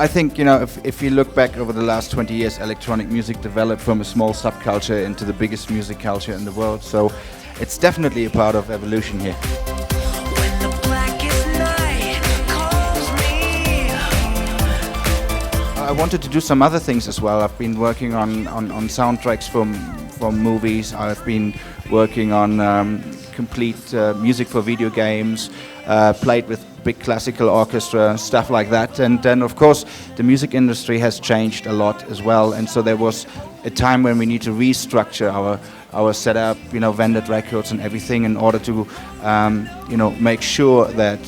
I think, if you look back over the last 20 years, electronic music developed from a small subculture into the biggest music culture in the world. So it's definitely a part of evolution here. I wanted to do some other things as well. I've been working on soundtracks from movies. I've been working on complete music for video games, played with big classical orchestra, stuff like that. And then, of course, the music industry has changed a lot as well. And so there was a time when we need to restructure our setup, vended records and everything in order to, make sure that,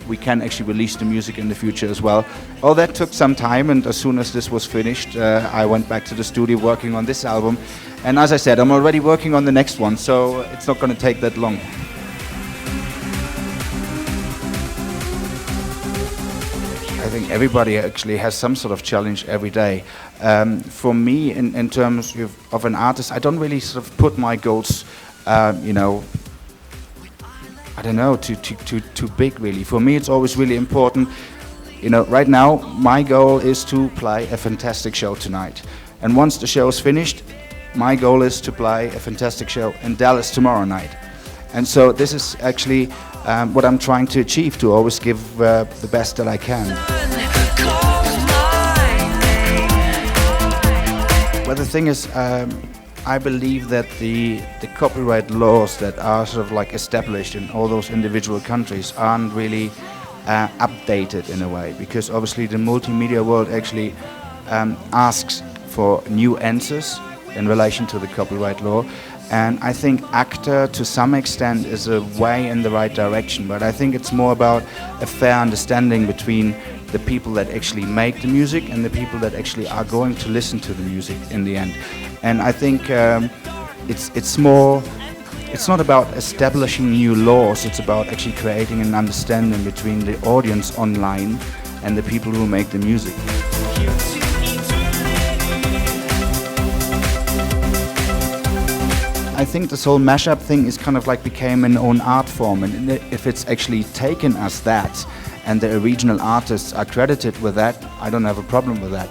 we can actually release the music in the future as well. All that took some time, and as soon as this was finished, I went back to the studio working on this album. And as I said, I'm already working on the next one, so it's not going to take that long. I think everybody actually has some sort of challenge every day. For me, in terms of an artist, I don't really sort of put my goals, I don't know, too big really. For me, it's always really important. Right now, my goal is to play a fantastic show tonight. And once the show is finished, my goal is to play a fantastic show in Dallas tomorrow night. And so this is actually what I'm trying to achieve, to always give the best that I can. But the thing is, I believe that the copyright laws that are sort of like established in all those individual countries aren't really updated in a way, because obviously the multimedia world actually asks for new answers in relation to the copyright law. And I think ACTA, to some extent, is a way in the right direction, but I think it's more about a fair understanding between the people that actually make the music and the people that actually are going to listen to the music in the end. And I think it's not about establishing new laws, it's about actually creating an understanding between the audience online and the people who make the music. I think this whole mashup thing is kind of like became an own art form, and if it's actually taken as that and the original artists are credited with that, I don't have a problem with that.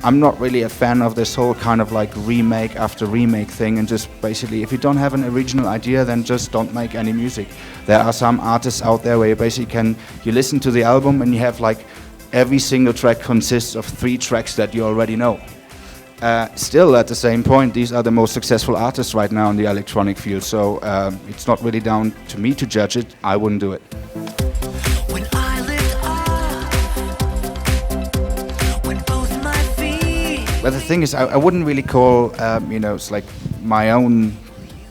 I'm not really a fan of this whole kind of like remake after remake thing, and just basically, if you don't have an original idea, then just don't make any music. There are some artists out there where you basically you listen to the album and you have like every single track consists of 3 tracks that you already know. Still, at the same point, these are the most successful artists right now in the electronic field, so it's not really down to me to judge it. I wouldn't do it. But the thing is, I wouldn't really call, it's like my own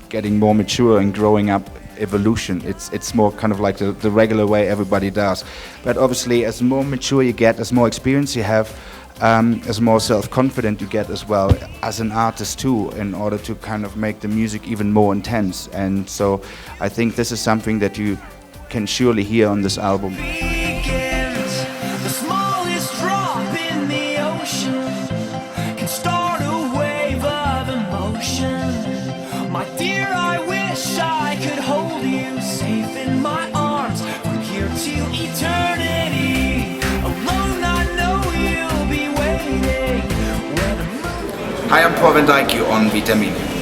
getting more mature and growing up evolution. It's more kind of like the regular way everybody does. But obviously, as more mature you get, as more experience you have, as more self-confident you get as well as an artist too, in order to kind of make the music even more intense. And so I think this is something that you can surely hear on this album. Hi, I'm Paul Van Dyke on Vitamin.